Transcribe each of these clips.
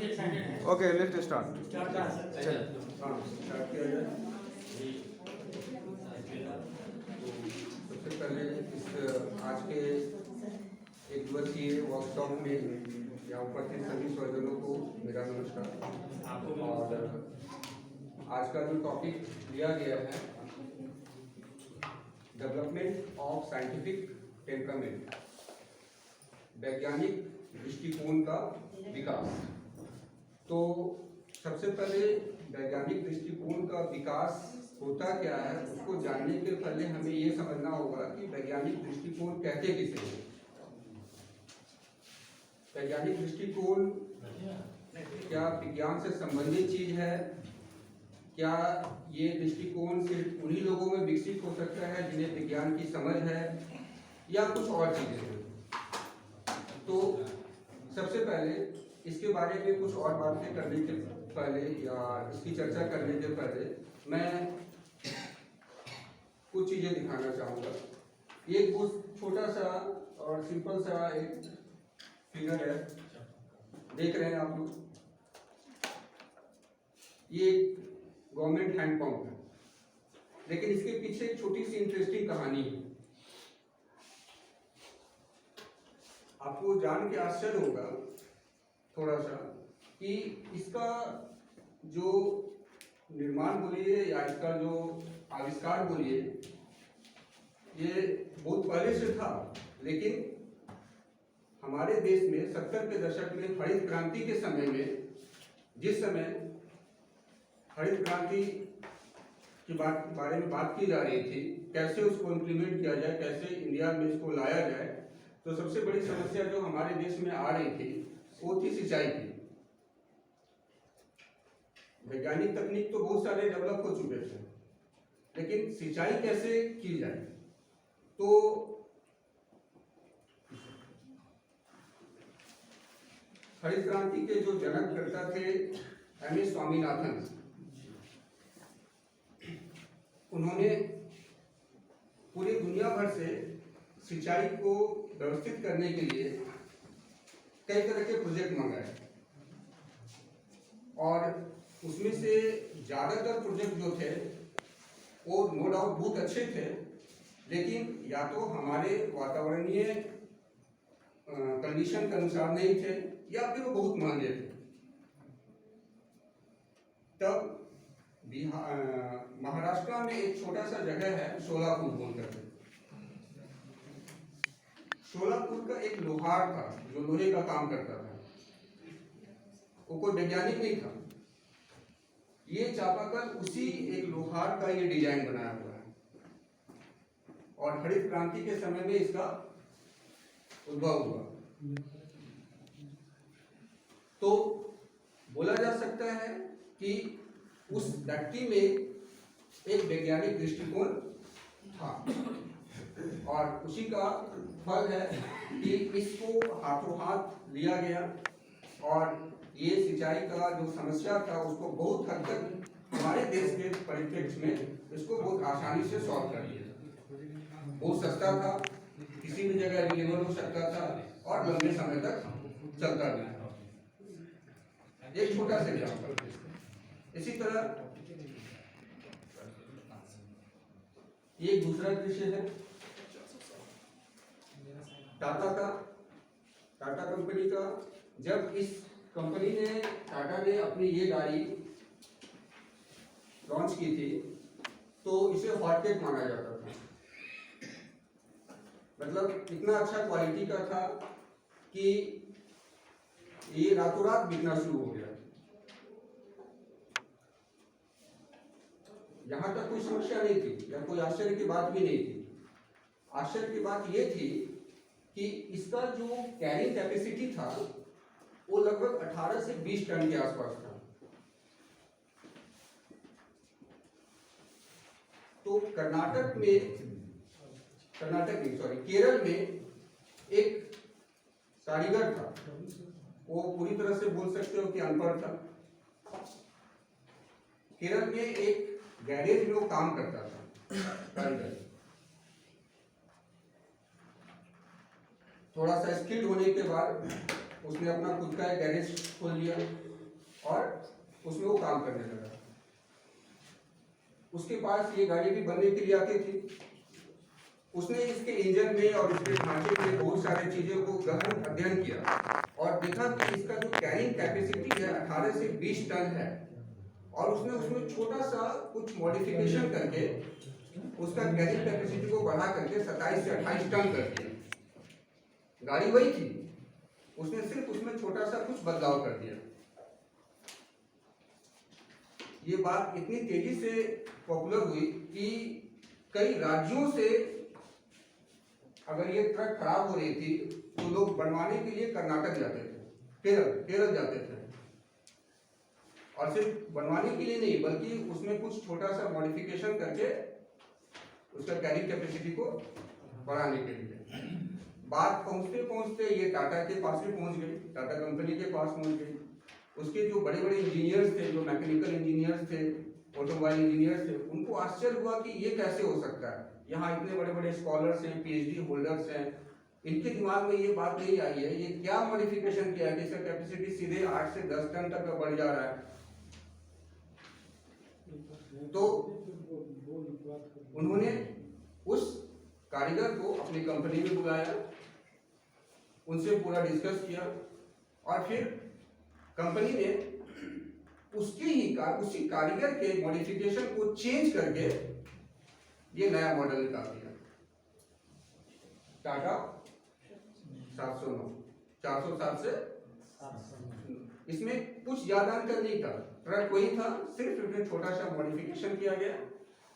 Okay let's start. Start किया जाए। सबसे पहले इस आज के एक दिवसीय वर्कशॉप में यहाँ उपस्थित सभी स्वजनों को मेरा नमस्कार। और आज का जो टॉपिक लिया गया है, डेवलपमेंट ऑफ साइंटिफिक टेम्परामेंट, वैज्ञानिक दृष्टिकोण का विकास। तो सबसे पहले वैज्ञानिक दृष्टिकोण का विकास होता क्या है, उसको जानने के पहले हमें ये समझना होगा कि वैज्ञानिक दृष्टिकोण कहते किसे हैं। वैज्ञानिक दृष्टिकोण क्या विज्ञान से संबंधित चीज है? क्या ये दृष्टिकोण सिर्फ उन्हीं लोगों में विकसित हो सकता है जिन्हें विज्ञान की समझ है, या कुछ और चीजें हैं? तो सबसे पहले इसके बारे में कुछ और बातें करने के पहले या इसकी चर्चा करने के पहले मैं कुछ चीजें दिखाना चाहूँगा। ये बहुत छोटा सा और सिंपल सा एक फिगर है, देख रहे हैं आप लोग। ये गवर्नमेंट हैंडपंप है, लेकिन इसके पीछे एक छोटी सी इंटरेस्टिंग कहानी है। आपको जान के आश्चर्य होगा थोड़ा सा कि इसका जो निर्माण बोलिए या इसका जो आविष्कार बोलिए, ये बहुत पहले से था, लेकिन हमारे देश में 70 के दशक में हरित क्रांति के समय में, जिस समय हरित क्रांति के बारे में बात की जा रही थी, कैसे उसको इम्प्लीमेंट किया जाए, कैसे इंडिया में इसको लाया जाए, तो सबसे बड़ी समस्या जो हमारे देश में आ रही थी वो थी सिंचाई की। वैज्ञानिक तकनीक तो बहुत सारे डेवलप हो चुके थे, लेकिन सिंचाई कैसे की जाए? तो हरित क्रांति के जो जनककर्ता थे एम एस स्वामीनाथन, उन्होंने पूरी दुनिया भर से सिंचाई को व्यवस्थित करने के लिए कई तरह के प्रोजेक्ट मंगाए, और उसमें से ज़्यादातर प्रोजेक्ट जो थे वो नो डाउट बहुत अच्छे थे, लेकिन या तो हमारे वातावरणीय कंडीशन के अनुसार नहीं थे, या फिर वो बहुत महंगे थे। तब महाराष्ट्र में एक छोटा सा जगह है सोलापुर बोलकर। सोलापुर का एक लोहार था जो लोहे का काम करता था, वो कोई वैज्ञानिक नहीं था। ये चापाकल उसी एक लोहार का ये डिजाइन बनाया हुआ है, और हरित क्रांति के समय में इसका उद्भव हुआ। तो बोला जा सकता है कि उस व्यक्ति में एक वैज्ञानिक दृष्टिकोण था, और उसी का फल है कि इसको हाथों हाथ लिया गया, और ये सिंचाई का जो समस्या था उसको बहुत हद तक हमारे देश के परिप्रेक्ष्य में इसको बहुत आसानी से सॉल्व कर दिया। बहुत सस्ता था, किसी भी जगह अवेलेबल हो सकता था, और लंबे समय तक चलता भी था। एक छोटा सा एग्जाम्पल। इसी तरह ये दूसरा दृश्य है टाटा कंपनी का। जब इस कंपनी ने, टाटा ने अपनी ये गाड़ी लॉन्च की थी, तो इसे हॉटकेक माना जाता था। मतलब इतना अच्छा क्वालिटी का था कि ये रातों रात बिकना शुरू हो गया। यहाँ तक कोई समस्या नहीं थी, या कोई आश्चर्य की बात भी नहीं थी। आश्चर्य की बात ये थी कि इसका जो कैरिंग कैपेसिटी था वो लगभग 18 से 20 टन के आसपास था। तो केरल में एक कारीगर था, वो पूरी तरह से बोल सकते हो कि अनपढ़ था। केरल में एक गैरेज में वो काम करता था, कारीगर। थोड़ा सा स्किल्ड होने के बाद उसने अपना खुद का एक गैरेज खोल लिया, और उसमें वो काम करने लगा। उसके पास ये गाड़ी भी बनने के लिए आती थी। उसने इसके इंजन में और इसके ढांचे में बहुत सारी चीजों को गहन अध्ययन किया और देखा कि इसका जो कैरिंग कैपेसिटी है 18 से 20 टन है, और उसने उसमें छोटा सा कुछ मॉडिफिकेशन करके उसका कैरिंग कैपेसिटी को बढ़ा करके 27 से 28 टन कर दिया। गाड़ी वही थी, उसने सिर्फ उसमें छोटा सा कुछ बदलाव कर दिया। ये बात इतनी तेजी से पॉपुलर हुई कि कई राज्यों से अगर ये ट्रक खराब हो रही थी तो लोग बनवाने के लिए कर्नाटक जाते थे, केरल जाते थे, और सिर्फ बनवाने के लिए नहीं बल्कि उसमें कुछ छोटा सा मॉडिफिकेशन करके उसका कैरिंग कैपेसिटी को बढ़ाने के लिए। बात पहुंचते पहुंचते ये टाटा के पास भी पहुंच गई, टाटा कंपनी के पास पहुंच गई। उसके जो बड़े बड़े इंजीनियर्स थे, जो मैकेनिकल इंजीनियर्स थे, ऑटोमोबाइल इंजीनियर्स थे, उनको आश्चर्य हुआ कि ये कैसे हो सकता है। यहाँ इतने बड़े बड़े स्कॉलर्स हैं, पीएचडी होल्डर्स हैं, इनके दिमाग में ये बात नहीं आई है, ये क्या मॉडिफिकेशन किया है कि इसका कैपेसिटी सीधे 8 से 10 टन तक बढ़ जा रहा है। तो उन्होंने उस कारीगर को अपनी कंपनी में बुलाया, उनसे पूरा डिस्कस किया, और फिर कंपनी ने उसी कारीगर के मॉडिफिकेशन को चेंज करके ये नया मॉडल निकाल दिया, टाटा 709, 407 से। इसमें कुछ ज्यादा अंतर नहीं था, ट्रक वही था, सिर्फ इसमें छोटा सा मॉडिफिकेशन किया गया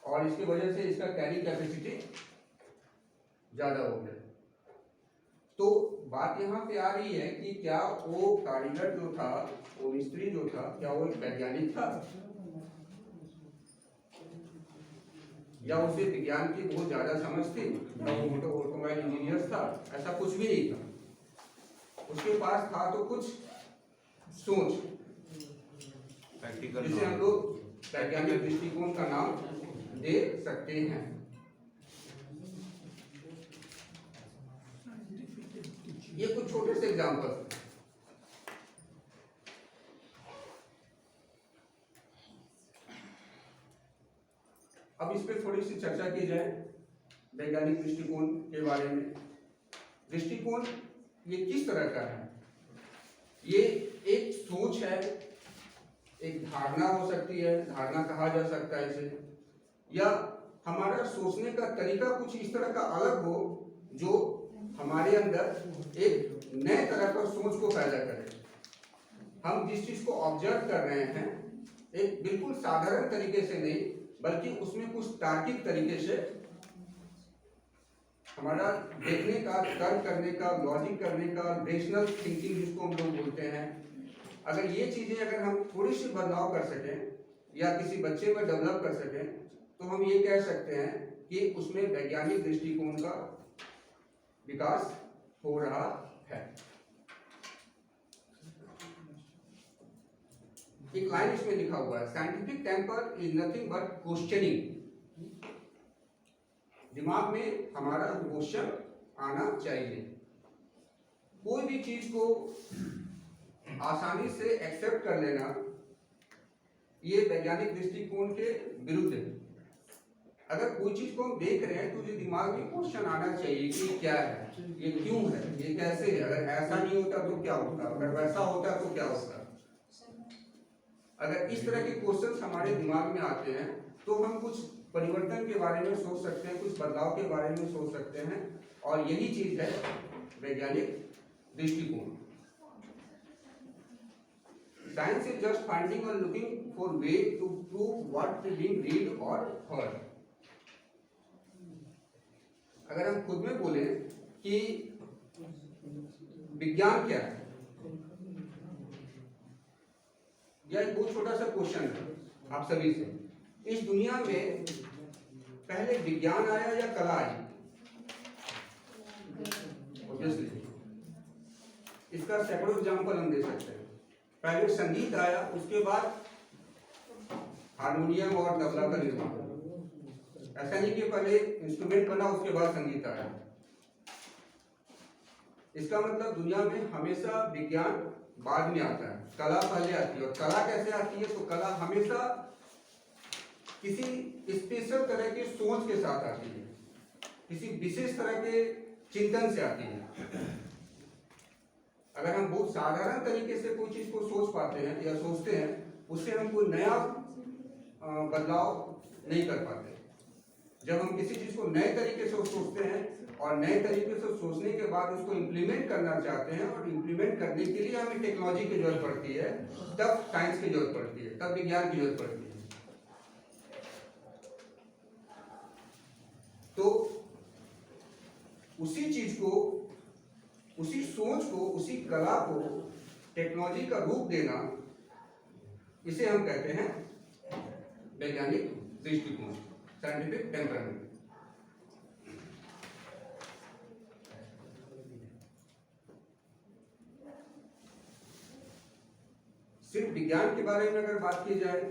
और इसकी वजह से इसका कैरिंग कैपेसिटी ज्यादा हो गया। तो बात यहाँ पे आ रही है कि क्या वो कारीगर जो था, वो मिस्त्री जो था, क्या वो एक वैज्ञानिक था या उसे विज्ञान की बहुत ज्यादा समझ थी, या वो ऑटोमोबाइल इंजीनियर था? ऐसा कुछ भी नहीं था। उसके पास था तो कुछ सोच, जिसे हम लोग वैज्ञानिक दृष्टिकोण का नाम दे सकते हैं। ये कुछ छोटे से एग्जाम्पल। अब इस पर थोड़ी सी चर्चा की जाए वैज्ञानिक दृष्टिकोण के बारे में। दृष्टिकोण ये किस तरह का है? ये एक सोच है, एक धारणा हो सकती है, धारणा कहा जा सकता है इसे, या हमारा सोचने का तरीका कुछ इस तरह का अलग हो जो हमारे अंदर एक नए तरह का सोच को पैदा करे। हम जिस चीज को ऑब्जर्व कर रहे हैं एक बिल्कुल साधारण तरीके से नहीं, बल्कि उसमें कुछ तार्किक तरीके से हमारा देखने का, तर्क करने का, लॉजिक करने का, रेशनल थिंकिंग जिसको हम लोग बोलते हैं, अगर ये चीजें अगर हम थोड़ी सी बदलाव कर सकें या किसी बच्चे में डेवलप कर सकें तो हम ये कह सकते हैं कि उसमें वैज्ञानिक दृष्टिकोण का विकास हो रहा है। एक लाइन इसमें लिखा हुआ है, scientific temper is nothing but questioning. दिमाग में हमारा क्वेश्चन आना चाहिए। कोई भी चीज को आसानी से एक्सेप्ट कर लेना ये वैज्ञानिक दृष्टिकोण के विरुद्ध है। अगर कोई चीज को हम देख रहे हैं तो जो दिमाग में क्वेश्चन आना चाहिए कि ये क्या है, ये क्यों है, ये कैसे है, अगर ऐसा नहीं होता तो क्या होता, अगर वैसा होता तो क्या होता। अगर इस तरह के क्वेश्चंस हमारे दिमाग में आते हैं तो हम कुछ परिवर्तन के बारे में सोच सकते हैं, कुछ बदलाव के बारे में सोच सकते हैं, और यही चीज है वैज्ञानिक दृष्टिकोण। साइंस इज जस्ट फाइंडिंग और looking for way to prove what is being read और हर्ड। अगर हम खुद में बोले कि विज्ञान क्या है, यह एक बहुत छोटा सा क्वेश्चन है आप सभी से। इस दुनिया में पहले विज्ञान आया या कला आई? ऑब्वियसली इसका सैकड़ों एग्जाम्पल हम दे सकते हैं। पहले संगीत आया, उसके बाद हारमोनियम और तबला का निर्माण। ऐसा नहीं कि पहले इंस्ट्रूमेंट बना उसके बाद संगीत आया। इसका मतलब दुनिया में हमेशा विज्ञान बाद में आता है, कला पहले आती है। और कला कैसे आती है? तो कला हमेशा किसी स्पेशल तरह की सोच के साथ आती है, किसी विशेष तरह के चिंतन से आती है। अगर हम बहुत साधारण तरीके से कोई चीज को सोच पाते हैं या सोचते हैं, उससे हम कोई नया बदलाव नहीं कर पाते। जब हम किसी चीज को नए तरीके से सोचते हैं और नए तरीके से सोचने के बाद उसको इम्प्लीमेंट करना चाहते हैं, और इम्प्लीमेंट करने के लिए हमें टेक्नोलॉजी की जरूरत पड़ती है, तब साइंस की जरूरत पड़ती है, तब विज्ञान की जरूरत पड़ती है। तो उसी चीज को, उसी सोच को, उसी कला को टेक्नोलॉजी का रूप देना, इसे हम कहते हैं वैज्ञानिक दृष्टिकोण, साइंटिफिक टेम्परामेंट। सिर्फ विज्ञान के बारे में अगर बात की जाए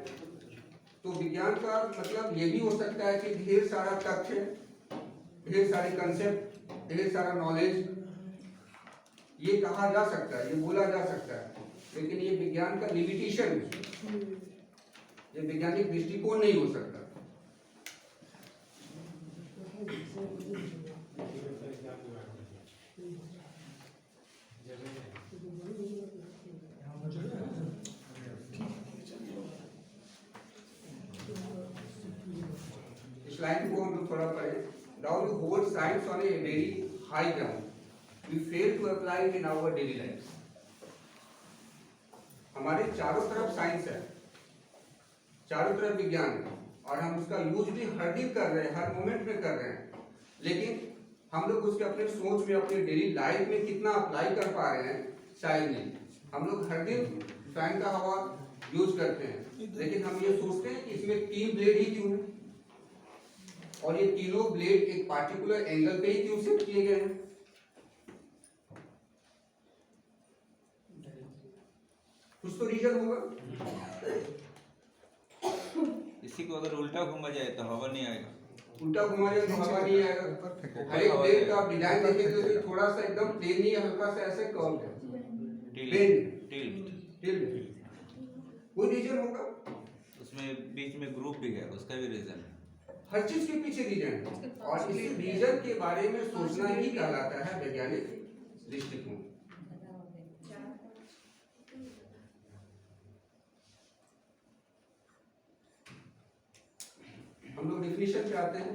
तो विज्ञान का मतलब ये भी हो सकता है कि ढेर सारा तथ्य, ढेर सारे कंसेप्ट, ढेर सारा नॉलेज, ये कहा जा सकता है, ये बोला जा सकता है, लेकिन ये विज्ञान का लिमिटेशन, ये वैज्ञानिक दृष्टिकोण नहीं हो सकता। इस लाइन को हम लोग थोड़ा पढ़ें। Now you hold science on a very high ground. We fail to apply it in our daily lives. हमारे चारों तरफ साइंस है, चारों तरफ विज्ञान है, और हम उसका यूज भी हर दिन कर रहे हैं, हर मोमेंट में कर रहे हैं, लेकिन हम लोग उसके अपने सोच में, अपने डेली लाइफ में कितना अप्लाई कर पा रहे हैं, शायद नहीं। हम लोग हर दिन फैन का हवा यूज करते हैं, लेकिन हम ये सोचते हैं कि इसमें 3 ब्लेड ही क्यों है, और ये तीनों ब्लेड एक पार्टिकुलर एंगल पे ही क्यों सेट किए गए हैं। कुछ तो रीजन होगा। इसी को अगर उल्टा घुमा जाए तो हवा नहीं आएगा, उल्टा घुमा जाए तो हवा नहीं आएगा। हर एक ब्लेड का डिजाइन देखें तो ये थोड़ा सा एकदम प्लेन नहीं है, हल्का सा ऐसे कर्व है, टिल्ट। कोई रीजन होगा उसमें बीच में ग्रुप भी है, उसका भी रीजन है। हर चीज के पीछे रीजन है, और इस रीजन के बारे में सोचना ही कहलाता है वैज्ञानिक दृष्टिकोण। हम लोग डिफिनेशन पे आते हैं।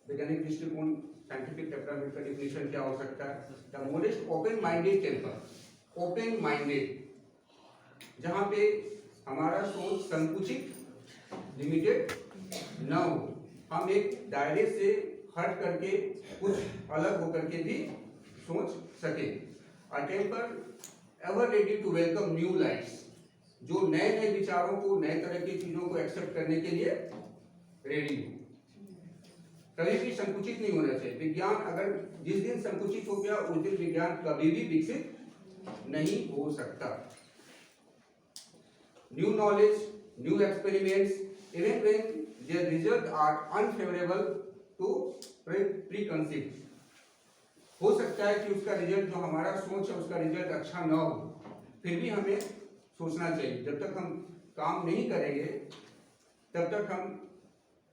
वैज्ञानिक दृष्टिकोण, साइंटिफिक टेम्परामेंट का डिफिनेशन क्या हो सकता है? The most open minded temper, open minded, जहां पे हमारा सोच संकुचित, लिमिटेड न हो, हम एक दायरे से हट करके कुछ अलग होकर के भी सोच सके। A temper ever ready to welcome new lights, जो नए नए विचारों को, नए तरह की चीजों को एक्सेप्ट करने के लिए रेडी हो, कभी भी संकुचित नहीं होना चाहिए। विज्ञान अगर जिस दिन संकुचित हो गया, उस दिन विज्ञान कभी भी विकसित नहीं हो सकता। New knowledge, new experiments, even when their results are unfavorable to preconceived, हो सकता है कि उसका रिजल्ट, जो हमारा सोच है उसका रिजल्ट अच्छा ना हो, फिर भी हमें सोचना चाहिए। जब तक हम काम नहीं करेंगे तब तक हम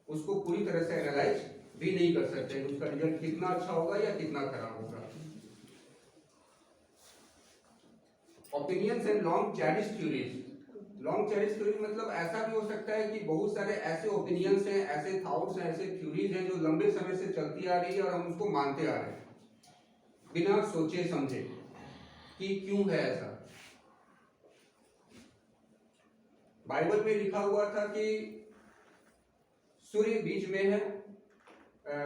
उसको पूरी तरह से एनालाइज भी नहीं कर सकते कि उसका रिजल्ट कितना अच्छा होगा या कितना खराब होगा। Opinions and long cherished theories. Long cherish theory मतलब ऐसा भी हो सकता है कि बहुत सारे ऐसे ओपिनियंस हैं, ऐसे थॉट्स हैं, ऐसे थ्योरीज हैं जो लंबे समय से चलती आ रही है और हम उसको मानते आ रहे हैं बिना सोचे समझे कि क्यों है ऐसा। बाइबल में लिखा हुआ था कि सूर्य बीच में है,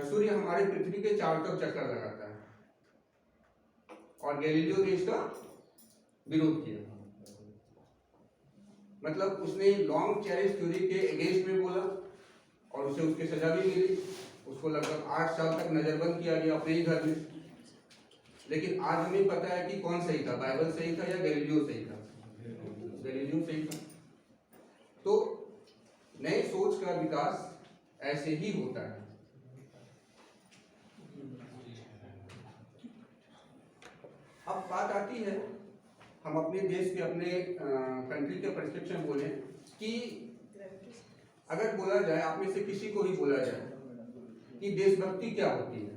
सूर्य हमारे पृथ्वी के चारों तरफ चक्कर लगाता है, और गैलीलियो ने इसका विरोध किया। मतलब उसने लॉन्ग चेरिश थ्योरी के अगेंस्ट में बोला, और उसे उसकी सजा भी मिली। उसको लगभग 8 साल तक नजरबंद किया गया अपने ही घर में। लेकिन आज हमें पता है कि कौन सही था, बाइबल सही था या गैलीलियो सही था? गैलीलियो सही था। तो नए सोच का विकास ऐसे ही होता है। अब बात आती है हम अपने देश के अपने कंट्री के परस्पेक्टिव बोले कि अगर बोला जाए, आप में से किसी को ही बोला जाए कि देशभक्ति क्या होती है,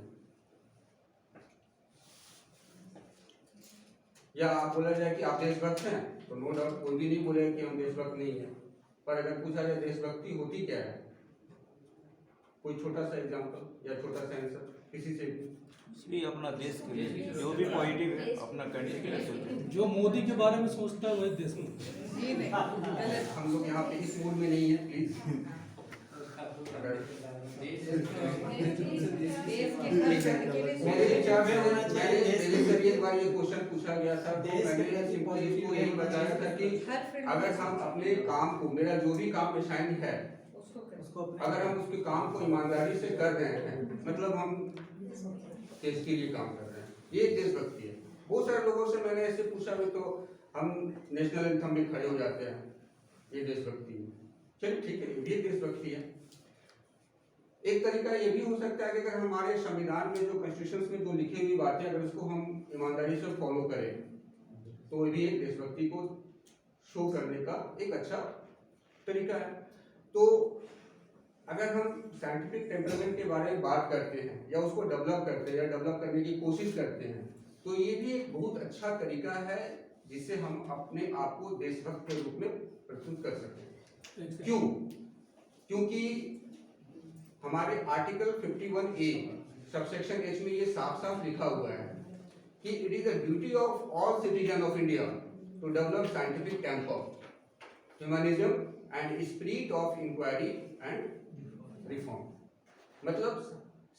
या आप बोला जाए कि आप देशभक्त हैं, तो नो डाउट कोई भी नहीं बोलेगा कि हम देशभक्त नहीं है। पर अगर पूछा जाए देशभक्ति होती क्या है, कोई छोटा सा एग्जांपल या छोटा सा आंसर किसी से भी। इसलिए अपना देश के लिए जो भी पॉजिटिव है अपना कंट्री के लिए सोचें। जो मोदी के बारे में सोचता है वही देशमुख। हम लोग यहाँ पे इस मूड में नहीं है, प्लीज। मेरे विचार में मैंने एक बार ये क्वेश्चन पूछा गया था, तो मैंने सिंपली इसको यही बताया था कि अगर हम अपने काम को, मेरा जो भी काम असाइन है, अगर हम उसके काम को ईमानदारी से कर रहे हैं, मतलब हम देश के लिए काम कर रहे हैं, ये देशभक्ति है। बहुत सारे लोगों से मैंने ऐसे पूछा भी, तो हम नेशनल एंथम में खड़े हो जाते हैं, ये देशभक्ति है। चलिए ठीक है, ये देशभक्ति है। एक तरीका ये भी हो सकता है कि अगर हमारे संविधान में जो कॉन्स्टिट्यूशन में जो लिखी हुई बातें, अगर उसको हम ईमानदारी से फॉलो करें, तो ये भी एक देशभक्ति को शो करने का एक अच्छा तरीका है। तो अगर हम साइंटिफिक टेम्परामेंट के बारे में बात करते हैं या उसको डेवलप करते हैं या डेवलप करने की कोशिश करते हैं, तो ये भी एक बहुत अच्छा तरीका है जिससे हम अपने आप को देशभक्त के रूप में प्रस्तुत कर सकते हैं। क्यों? क्योंकि हमारे आर्टिकल 51A सबसेक्शन H में ये साफ साफ लिखा हुआ है कि it is the duty of all citizen of India to develop scientific temper, humanism and spirit of inquiry and reform. मतलब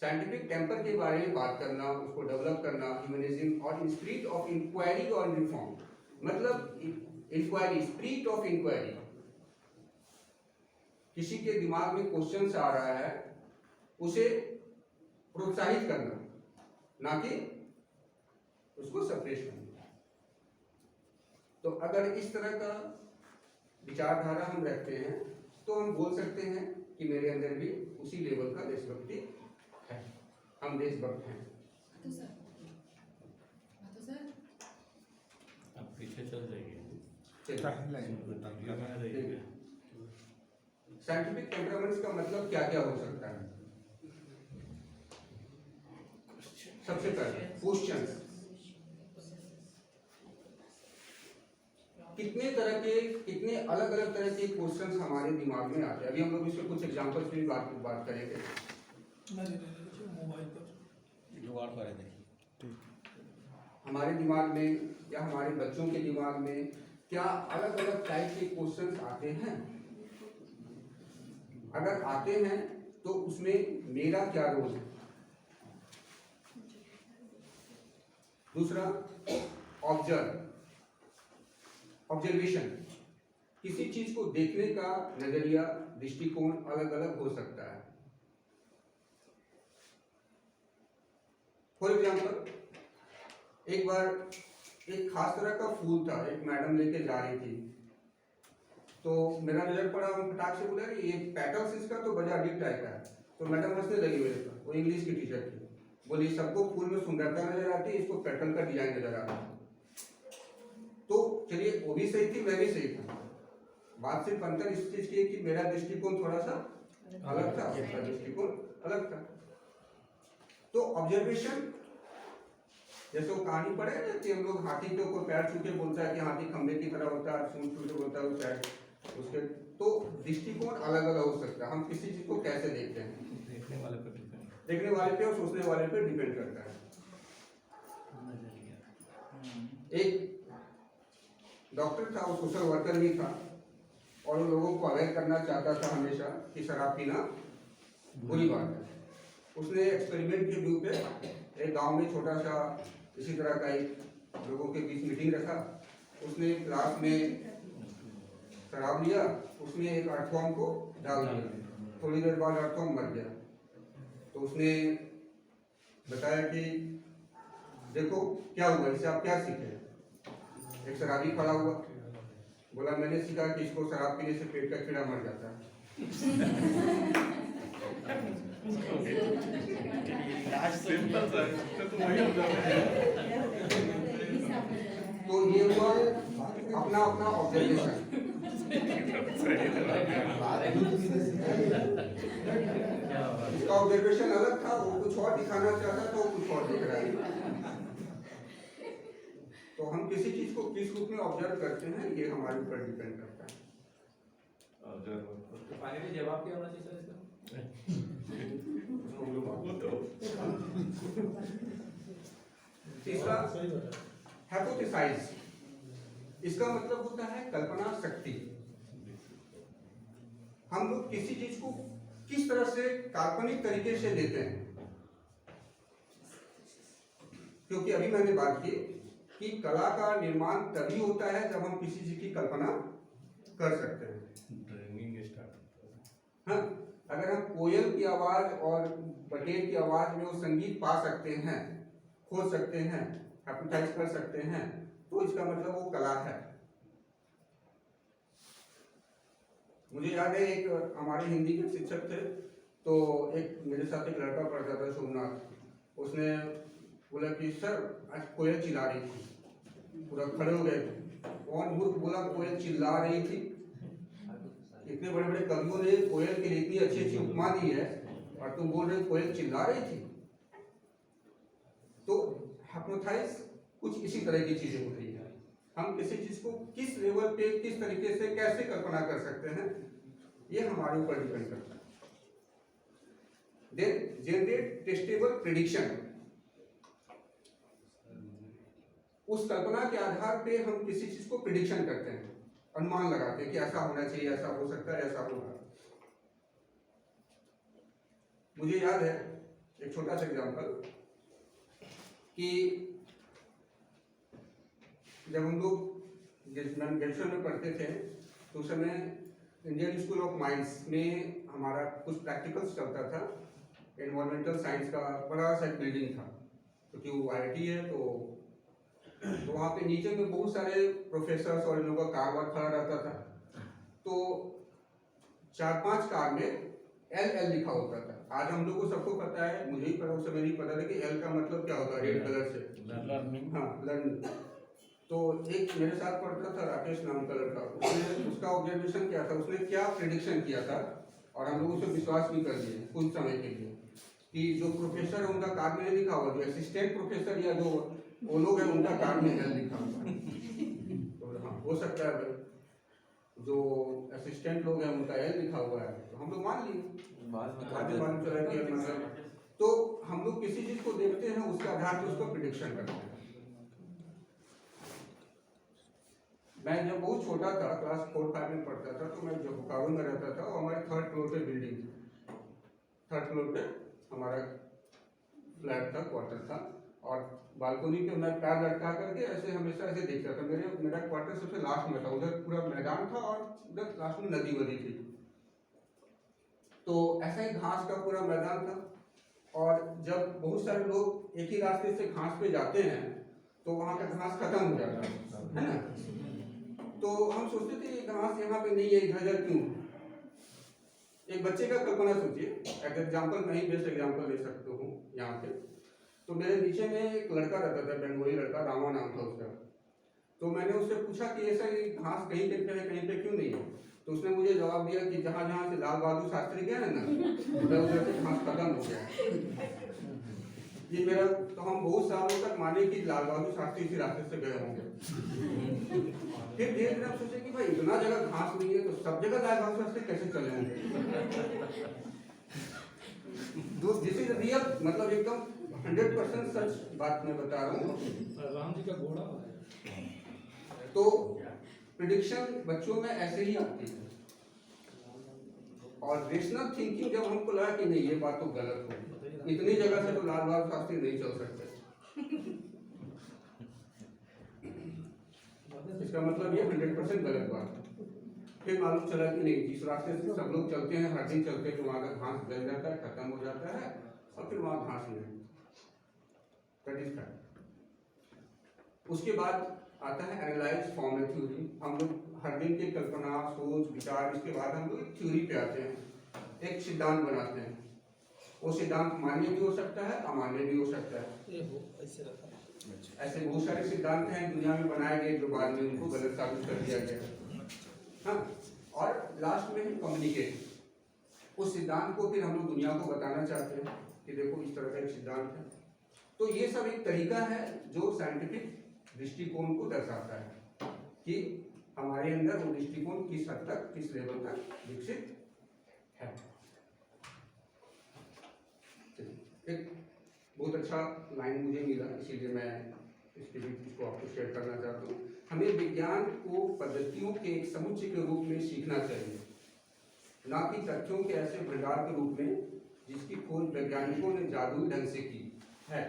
साइंटिफिक टेम्पर के बारे में बात करना, उसको डेवलप करना, ह्यूमनिज्म और स्पिरिट ऑफ इंक्वायरी और रिफॉर्म। मतलब इंक्वायरी, स्पिरिट ऑफ इंक्वायरी, किसी के दिमाग में क्वेश्चन आ रहा है, उसे प्रोत्साहित करना, ना कि उसको सप्रेस करना। तो अगर इस तरह का विचारधारा हम रखते हैं, तो हम बोल सकते हैं कि मेरे अंदर भी उसी लेवल का देशभक्ति है, हम देशभक्त हैं। आप पीछे चल जाइए। साइंटिफिक टेम्परामेंट्स का मतलब क्या क्या हो सकता है? सबसे पहले क्वेश्चंस, कितने अलग अलग तरह के क्वेश्चंस हमारे दिमाग में आते हैं। अभी हम लोग इसके कुछ एग्जांपल्स की बात करेंगे। जुगाड़ पर देखिए, हमारे दिमाग में या हमारे बच्चों के दिमाग में क्या अलग अलग टाइप के क्वेश्चंस आते हैं? अगर आते हैं तो उसमें मेरा क्या रोल है? दूसरा, ऑब्जर्वेशन, किसी चीज को देखने का नजरिया, दृष्टिकोण अलग अलग हो सकता है। फॉर एग्जाम्पल, एक बार एक खास तरह का फूल था, एक मैडम लेके जा रही थी, तो मेरा नजर पड़ा, हम फटाक से बोला कि ये पेटल्स इसका तो बड़ा अजीब टाइप का है। तो मैडम हंसने लगी मेरे पर, वो इंग्लिश की टीचर थी, बोली सबको फूल में सुंदरता नजर आती है, इसको पेटल का डिजाइन नजर आ रहा है। तो चलिए, वो भी सही थी, मैं भी सही था। बात सिर्फ अंतर इस चीज की कि मेरा दृष्टिकोण थोड़ा सा अलग था, उसका दृष्टिकोण अलग था। तो ऑब्जर्वेशन, जैसे वो कहानी पढ़े ना कि हम लोग हाथी के ऊपर पैर छू के बोलता है कि हाथी खंबे की तरह होता है, सूंड छू के बोलता है वो पैर उसके, तो दृष्टिकोण अलग अलग हो सकता है। हम किसी चीज को कैसे देखते हैं, देखने वाले पर और सोचने वाले पे डिपेंड करता है। एक डॉक्टर था, वो सोशल वर्कर भी था, और वो लोगों को अवेयर करना चाहता था हमेशा कि शराब पीना बुरी बात है। उसने एक्सपेरिमेंट के व्यू पे एक गांव में छोटा सा इसी तरह का एक लोगों के बीच मीटिंग रखा। उसने क्लास में शराब लिया, उसमें एक अर्थवॉर्म को डाल दिया, थोड़ी देर बाद अर्थवॉर्म मर गया। तो उसने बताया कि देखो क्या हुआ, इससे आप क्या सीखे? एक शराबी खड़ा हुआ, बोला मैंने सीखा कि इसको शराब पीने से पेट का कीड़ा मर जाता है। तो ये हुआ अपना अपना ऑब्जर्वेशन। इसका ऑब्जर्वेशन अलग था, वो कुछ और दिखाना चाहता था, वो कुछ और दिख रहा है। तो हम किसी चीज को किस रूप में ऑब्जर्व करते हैं ये हमारे ऊपर डिपेंड करता है। तो फाइनली जवाब क्या होना चाहिए सर इसका? तीसरा सही बता। हाइपोथेसाइज, इसका मतलब होता है कल्पना शक्ति। हम लोग किसी चीज को किस तरह से काल्पनिक तरीके से लेते हैं, क्योंकि अभी मैंने बात की कि कला का निर्माण तभी होता है जब हम किसी चीज की कल्पना कर सकते हैं। Drawing start. हाँ, अगर हम कोयल की आवाज और बटेर की आवाज में वो संगीत पा सकते हैं, खोज सकते हैं, एप्टाइज कर सकते हैं, तो इसका मतलब वो कला है। मुझे याद है एक हमारे हिंदी के शिक्षक थे, तो एक मेरे साथ एक लड़का पढ़ता था सोमनाथ, उसने बोला कि सर आज कोयल चिल्ला रही थी, पूरा खड़े हो गए। कौन मूर्ख बोला कोयल चिल्ला रही थी? इतने बड़े बड़े कवियों ने कोयल के लिए इतनी अच्छी अच्छी उपमा दी है और तुम बोल रहे कोयल चिल्ला रही थी? तो हिप्नोटाइज कुछ इसी तरह की चीजें होती है। हम किसी चीज को किस लेवल पे किस तरीके से कैसे कल्पना कर सकते हैं ये हमारे ऊपर डिपेंड करता है। देन जनरेट टेस्टेबल प्रेडिक्शन, उस कल्पना के आधार पे हम किसी चीज को प्रिडिक्शन करते हैं, अनुमान लगाते हैं कि ऐसा होना चाहिए, ऐसा हो सकता है, ऐसा होगा। मुझे याद है एक छोटा सा एग्जांपल कि जब हम लोग ग्रेजुएशन में पढ़ते थे तो उस समय इंडियन स्कूल ऑफ माइंस में हमारा कुछ प्रैक्टिकल्स चलता था। एनवायरमेंटल साइंस का बड़ा सा बिल्डिंग था, क्योंकि वो IIT है, तो वहाँ पे नीचे में बहुत सारे प्रोफेसर्स और इन लोगों का कार वार खड़ा रहता था। तो 4-5 कार में LL लिखा होता था। आज हम लोग को सबको पता है, मुझे ही पता, उस समय नहीं पता था कि L का मतलब क्या होता है, रेड कलर से लर्निंग। हाँ, लर्निंग। तो एक मेरे साथ पढ़ता था राकेश नाम का लड़का, उसका ऑब्जर्वेशन क्या था, उसने क्या प्रेडिक्शन किया था और हम लोग उसे विश्वास भी कर लिए कुछ समय के लिए कि जो प्रोफेसर है उनका कार में लिखा हुआ, जो असिस्टेंट प्रोफेसर या जो वो लोग हैं उनका कार में L लिखा हुआ। तो हाँ, हो सकता है भाई जो असिस्टेंट लोग हैं उनका L लिखा हुआ है, तो हम लोग मान लिए। बाद में मालूम चला कि मतलब, तो हम लोग किसी चीज को देखते हैं उसके आधार पर उसको प्रिडिक्शन करते हैं। मैं जब बहुत छोटा था, क्लास 4-5 में पढ़ता था, तो मैं जब बोकारो में रहता था, और हमारे 3rd फ्लोर पे बिल्डिंग थी। 3rd फ्लोर पे हमारा फ्लैट था, क्वार्टर था, और बालकनी पे मैं पैर लटका करके ऐसे हमेशा ऐसे देखता था। मेरा क्वार्टर सबसे लास्ट में था, उधर पूरा मैदान था और उधर लास्ट में नदी वदी थी। तो ऐसा ही घास का पूरा मैदान था, और जब बहुत सारे लोग एक ही रास्ते से घास पे जाते हैं तो वहाँ का घास खत्म हो जाता है ना। तो हम सोचते थे ये घास यहाँ पे नहीं है, इधर क्यों? एक बच्चे का कल्पना सोचिए, एक एग्जाम्पल मैं ही बेस्ट एग्जाम्पल ले सकता हूँ यहाँ पे। तो मेरे नीचे में एक लड़का रहता था, बंगाली लड़का, रामा नाम था उसका। तो मैंने उससे पूछा कि ऐसा ये घास कहीं पे है, कहीं पे क्यों नहीं है? तो उसने मुझे जवाब दिया कि जहाँ जहाँ से लाल बहादुर शास्त्री गए हैं ना, उधर से घास खत्म हो गया। ये मेरा, तो हम बहुत सालों तक माने कि लाल बहादुर शास्त्री इसी रास्ते से गए होंगे। फिर धीरे धीरे हम सोचे कि भाई इतना जगह घास नहीं है तो सब जगह लाल बहादुर शास्त्री कैसे चले होंगे? दिस इज रियल, मतलब एकदम 100% सच बात मैं बता रहा हूँ। राम जी का घोड़ा है। तो प्रिडिक्शन बच्चों में ऐसे ही आती है, और रेशनल थिंकिंग जब हमको लगा कि नहीं ये बात तो गलत हो, इतनी जगह से तो लाल बहादुर शास्त्री नहीं चल सकते, इसका मतलब ये 100% गलत बात है। फिर मालूम चला कि नहीं, जिस रास्ते से सब लोग चलते हैं, हर दिन चलते हैं, तो वहाँ का घास जल जाता है, खत्म हो जाता है, और फिर वहाँ घास नहीं। उसके बाद आता है एनालाइज फॉर्म थ्योरी। हम लोग हर दिन की कल्पना, सोच, विचार, इसके बाद हम लोग थ्योरी पे आते हैं, एक सिद्धांत बनाते हैं। वो सिद्धांत मान्य भी हो सकता है, अमान्य भी हो सकता है। ये हो ऐसे रखा ऐसे बहुत सारे सिद्धांत हैं दुनिया में बनाए गए जो बाद में उनको गलत साबित कर दिया गया। हाँ, और लास्ट में कम्युनिकेट, उस सिद्धांत को फिर हम लोग दुनिया को बताना चाहते हैं कि देखो इस तरह का एक सिद्धांत है। तो ये सब एक तरीका है जो साइंटिफिक दृष्टिकोण को दर्शाता है कि हमारे अंदर वो दृष्टिकोण किस हद तक, किस लेवल तक विकसित है। एक बहुत अच्छा लाइन मुझे मिला, इसीलिए मैं इसको आपको शेयर करना चाहता हूँ। हमें विज्ञान को पद्धतियों के एक समुच्चय के रूप में सीखना चाहिए, ना कि तथ्यों के ऐसे भंडार के रूप में जिसकी खोज वैज्ञानिकों ने जादुई ढंग से की है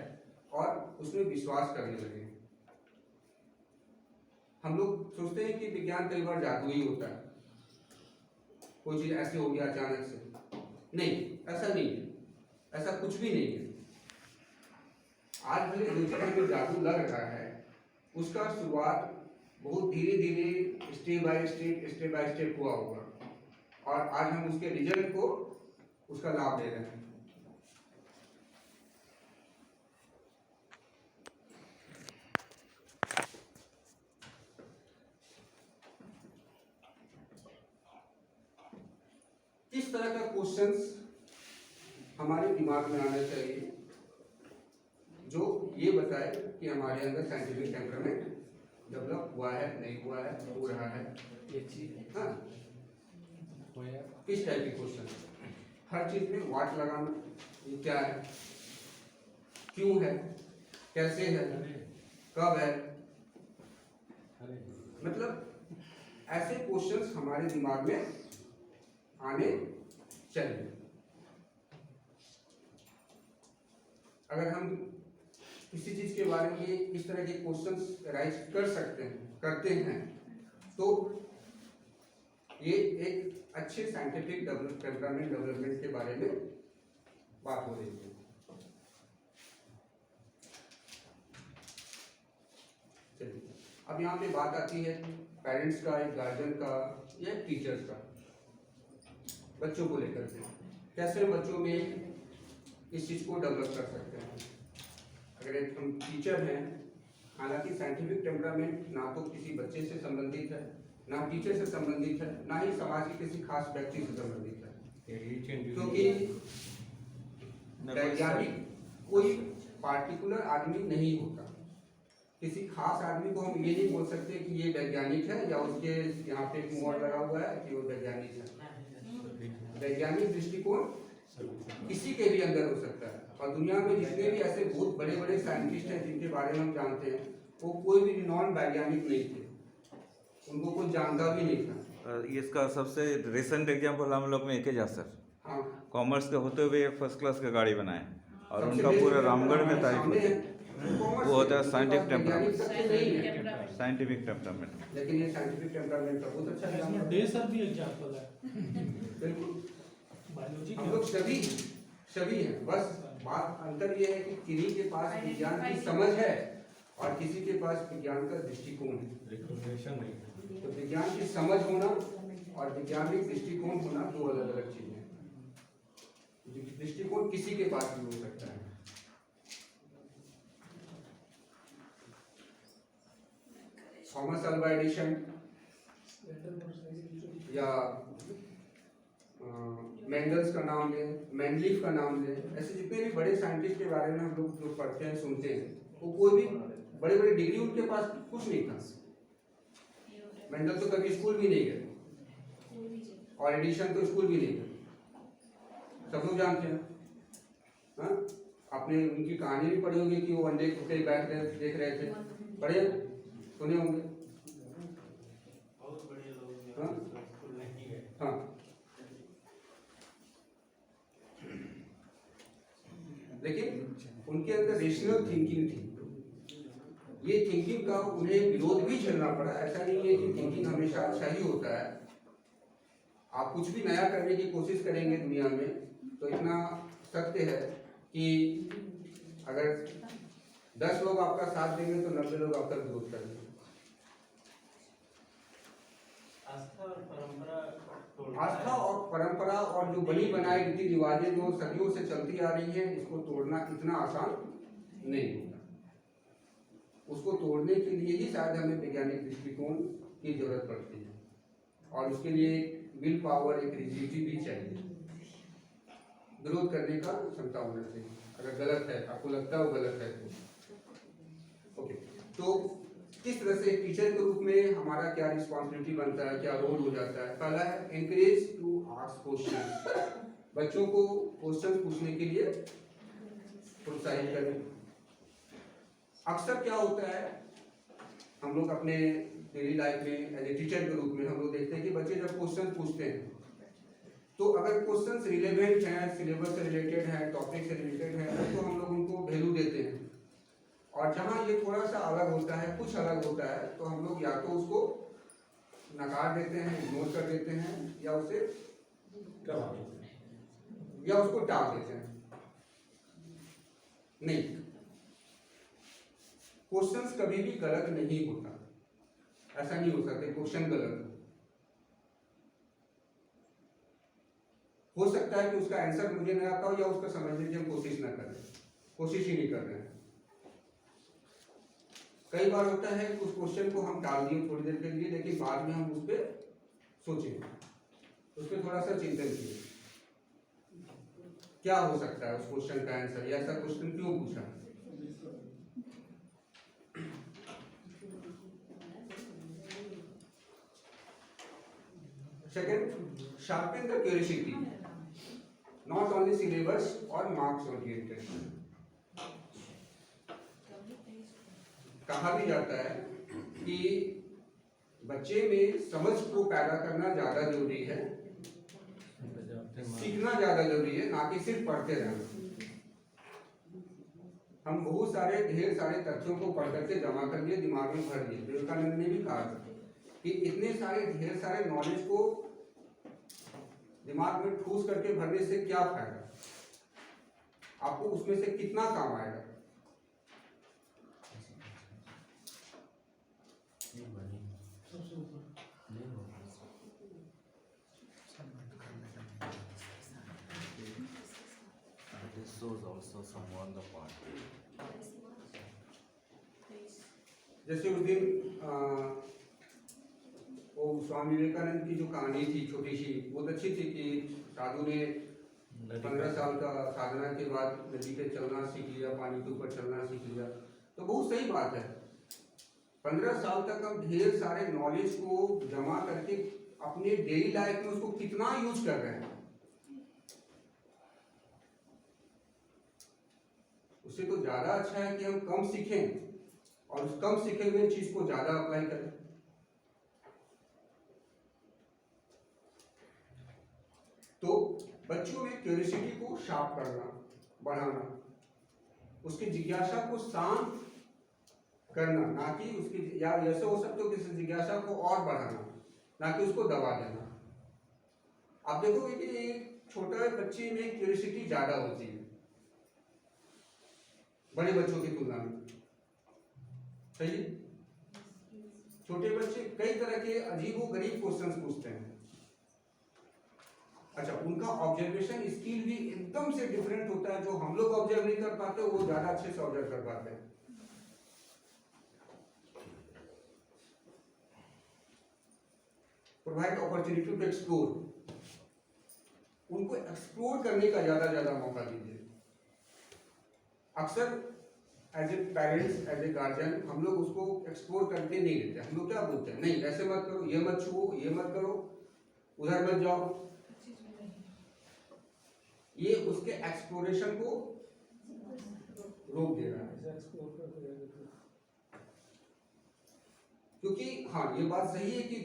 और उसमें विश्वास करने लगे। हम लोग सोचते हैं कि विज्ञान कई बार जादुई होता है, कोई चीज ऐसे हो गया अचानक से। नहीं, ऐसा नहीं है, ऐसा कुछ भी नहीं है। आज भले जो चीज हमें जादू लग रहा है उसका शुरुआत बहुत धीरे धीरे स्टेप बाय स्टेप हुआ होगा और आज हम उसके रिजल्ट को, उसका लाभ ले रहे हैं। किस तरह का क्वेश्चंस हमारे दिमाग में आना चाहिए जो ये बताए कि हमारे अंदर साइंटिफिक टेम्परामेंट डेवलप हुआ है, नहीं हुआ है, हो रहा है। हाँ, किस टाइप के क्वेश्चन? हर चीज में व्हाट लगाना, ये क्या है, क्यों है, कैसे है, कब है, मतलब ऐसे क्वेश्चंस हमारे दिमाग में आने चाहिए। अगर हम किसी चीज के बारे में इस तरह के क्वेश्चंस राइज करते हैं तो ये एक अच्छे साइंटिफिक टेम्परामेंट डेवलपमेंट के बारे में बात हो रही है। चलिए, अब यहाँ पे बात आती है पेरेंट्स का, एक गार्जियन का या टीचर्स का, बच्चों को लेकर के कैसे बच्चों में इस चीज को डेवलप कर सकते हैं। अगर एक हम टीचर हैं, हालांकि साइंटिफिक टेम्परामेंट ना तो किसी बच्चे से संबंधित है, ना टीचर से संबंधित है, ना ही समाज के किसी खास व्यक्ति से संबंधित है, क्योंकि वैज्ञानिक कोई पार्टिकुलर आदमी नहीं होता। किसी खास आदमी को हम ये नहीं बोल सकते कि ये वैज्ञानिक है या उसके यहाँ पे एक मोहर लगा हुआ है कि वो वैज्ञानिक है। वैज्ञानिक दृष्टिकोण किसी के भी अंदर हो सकता है और दुनिया में जितने भी ऐसे बहुत बड़े बड़े साइंटिस्ट हैं जिनके बारे में हम जानते हैं, वो कोई भी नॉन वैज्ञानिक नहीं थे, उनको कोई जानता भी नहीं था। इसका सबसे रिसेंट एग्जांपल हम लोग में एक है सर। हाँ, कॉमर्स के होते हुए एक फर्स्ट क्लास की गाड़ी बनाए और उनका पूरा रामगढ़ में तारीफ होती है। वो होता है साइंटिफिक टेम्परामेंट, साइंटिफिक टेम्परामेंट। लेकिन ये साइंटिफिक टेम्परामेंट का बहुत अच्छा एग्जांपल है। डे सर भी एग्जांपल है। बिल्कुल, बायोलॉजी हम लोग सभी हैं, बस बात अंतर ये है कि किन्हीं के पास विज्ञान की समझ है और किसी के पास विज्ञान का दृष्टिकोण है। तो विज्ञान की समझ होना और वैज्ञानिक दृष्टिकोण होना दो अलग अलग चीजें हैं। दृष्टिकोण किसी के पास भी हो सकता है। थॉमस अल्वा एडिशन या मेंडल्स का नाम ले, मेंडलीफ का नाम ले, ऐसे जितने भी बड़े साइंटिस्ट के बारे में हम लोग जो पढ़ते हैं, सुनते हैं, वो कोई भी बड़े बड़े डिग्री उनके पास कुछ नहीं था। मेंडल तो कभी स्कूल भी नहीं गए और एडिशन तो स्कूल भी नहीं गए, सब लोग जानते हैं। हाँ, आपने उनकी कहानी भी पढ़ी होगी कि वो अंडे पे बैठ रहे देख रहे थे, पढ़े सुने होंगे। हाँ हाँ, लेकिन उनके अंदर रेशनल थिंकिंग थी। ये थिंकिंग का उन्हें विरोध भी झेलना पड़ा। ऐसा नहीं है कि थिंकिंग हमेशा अच्छा ही होता है। आप कुछ भी नया करने की कोशिश करेंगे दुनिया में तो इतना सत्य है कि अगर 10 लोग आपका साथ देंगे तो 90 लोग आपका विरोध करेंगे। आस्था और परंपरा और जो बनी बनाई रीति रिवाजें जो सदियों से चलती आ रही हैं, इसको तोड़ना इतना आसान नहीं होगा। उसको तोड़ने के लिए ही शायद हमें वैज्ञानिक दृष्टिकोण की जरूरत पड़ती है, और उसके लिए विल पावर, एक रिजिडिटी भी चाहिए, विरोध करने का क्षमता होना चाहिए। अगर गलत है, आपको लगता है वो गलत है तो ओके। तो किस तरह से टीचर के रूप में हमारा क्या रिस्पॉन्सिबिलिटी बनता है, क्या रोल हो जाता है? पहला है एनकरेज टू आस्क क्वेश्चन, बच्चों को क्वेश्चन पूछने के लिए प्रोत्साहित करें। अक्सर क्या होता है, हम लोग अपने डेली लाइफ में एज ए टीचर के रूप में हम लोग देखते हैं कि बच्चे जब क्वेश्चन पूछते हैं तो अगर क्वेश्चंस रिलेवेंट हैं, सिलेबस से रिलेटेड है, टॉपिक से रिलेटेड है, तो हम लोग उनको वैल्यू देते हैं। और जहाँ ये थोड़ा सा अलग होता है, कुछ अलग होता है, तो हम लोग या तो उसको नकार देते हैं, इग्नोर कर देते हैं, या उसे टाल देते हैं। नहीं, क्वेश्चंस कभी भी गलत नहीं होता, ऐसा नहीं हो सकता क्वेश्चन गलत हो सकता है कि उसका आंसर मुझे नहीं आता हो, या उसका समझने की हम कोशिश ना करें, कोशिश ही नहीं कर रहे हैं। कई बार होता है कि उस क्वेश्चन को हम टाल दिए थोड़ी देर के लिए, लेकिन बाद में हम उस पर सोचें, उस पर थोड़ा सा चिंतन किए, क्या हो सकता है उस क्वेश्चन का आंसर, या ऐसा क्वेश्चन क्यों पूछा। Second, sharpen the curiosity, not only syllabus or marks oriented। कहा भी जाता है कि बच्चे में समझ को पैदा करना ज्यादा जरूरी है, सीखना ज्यादा जरूरी है, ना कि सिर्फ पढ़ते रहना। हम बहुत सारे ढेर सारे तथ्यों को पढ़ करके जमा कर लिए, दिमाग में भर लिए। विवेकानंद ने भी कहा कि इतने सारे ढेर सारे नॉलेज को दिमाग में ठूस करके भरने से क्या फायदा, आपको उसमें से कितना काम आएगा। जैसे उस दिन वो स्वामी विवेकानंद की जो कहानी थी छोटी सी, बहुत अच्छी थी कि साधु ने 15 साल का साधना के बाद नदी पे चलना सीख लिया, पानी के ऊपर चलना सीख लिया। तो बहुत सही बात है, 15 साल तक हम ढेर सारे नॉलेज को जमा करके अपने डेली लाइफ में उसको कितना यूज कर रहे हैं। उससे तो ज्यादा अच्छा है कि हम कम सीखें और उस कम सीखे हुए चीज को ज्यादा अप्लाई करें। तो बच्चों में क्यूरियोसिटी को शार्प करना, बढ़ाना, उसकी जिज्ञासा को शांत करना, ना कि उसकी, या ऐसे हो सकते हो कि जिज्ञासा को और बढ़ाना, ना कि उसको दबा देना। आप देखोगे कि एक छोटा बच्चे में क्यूरियोसिटी ज्यादा होती है बड़े बच्चों की तुलना में, सही है? छोटे बच्चे कई तरह के अजीबोगरीब क्वेश्चंस पूछते हैं। अच्छा, उनका ऑब्जर्वेशन स्किल भी एकदम से डिफरेंट होता है, जो हम लोग ऑब्जर्व नहीं कर पाते वो ज्यादा अच्छे से ऑब्जर्व कर पाते हैं। प्रोवाइड अपॉर्चुनिटी टू एक्सप्लोर, उनको एक्सप्लोर करने का ज्यादा मौका दीजिए। अक्सर as a parents, as a guardian, हम लोग उसको एक्सप्लोर करके नहीं लेते। हम लोग क्या बोलते हैं, नहीं ऐसे मत करो, ये मत छुओ, ये मत करो, उधर मत जाओ। ये उसके एक्सप्लोरेशन को रोक दे रहा है। क्योंकि हाँ, ये बात सही है कि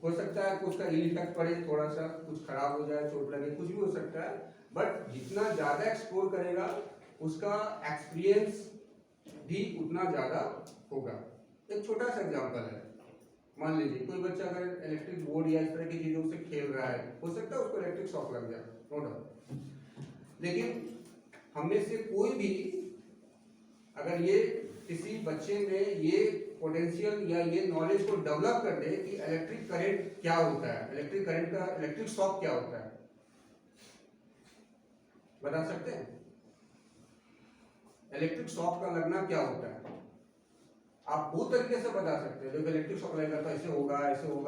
हो सकता है कि उसका इफेक्ट पड़े, थोड़ा सा कुछ खराब हो जाए, चोट लगे, कुछ भी हो सकता है, बट जितना ज्यादा एक्सप्लोर करेगा उसका एक्सपीरियंस भी उतना ज्यादा होगा। एक छोटा सा एग्जांपल है, मान लीजिए कोई बच्चा अगर इलेक्ट्रिक बोर्ड या इस तरह की चीजों से खेल रहा है, हो सकता है उसको इलेक्ट्रिक शॉक लग जाए, नो डाउट। लेकिन हम में से कोई भी अगर ये किसी बच्चे में ये पोटेंशियल या ये नॉलेज को डेवलप कर दे कि इलेक्ट्रिक करंट क्या होता है, इलेक्ट्रिक करंट का इलेक्ट्रिक शॉक क्या होता है, बता सकते हैं? इलेक्ट्रिक शॉक का लगना क्या होता है? आप वो तरीके से बता सकते हैं, जब इलेक्ट्रिक शॉक लगेगा तो ऐसे होगा,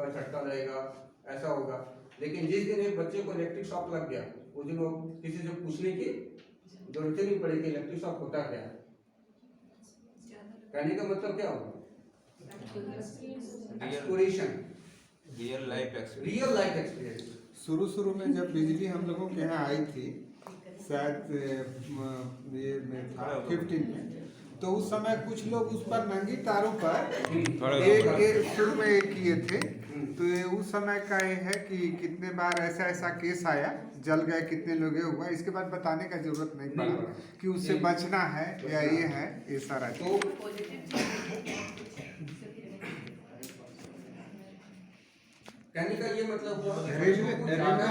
झटका लगेगा, ऐसा होगा। लेकिन जिस दिन एक बच्चे को इलेक्ट्रिक शॉक लग गया, उस दिन वो किसी से पूछने की जरूरत ही नहीं पड़ेगी इलेक्ट्रिक शॉक होता क्या है। कहने का मतलब क्या होगा? Exploration, real life experience. Real life experience. शुरू में जब बिजली हम लोगों के यहाँ आई थी, शायद ये में था 15 में, तो उस समय कुछ लोग उस पर नंगी तारों पर एक शुरू में एक किए थे। तो ये उस समय का ये है कि कितने बार ऐसा केस आया, जल गए, कितने लोग ये हुआ, इसके बाद बताने का जरूरत नहीं पड़ा कि उससे बचना है या ये है, ये सारा तो कहने का ये मतलब हुआ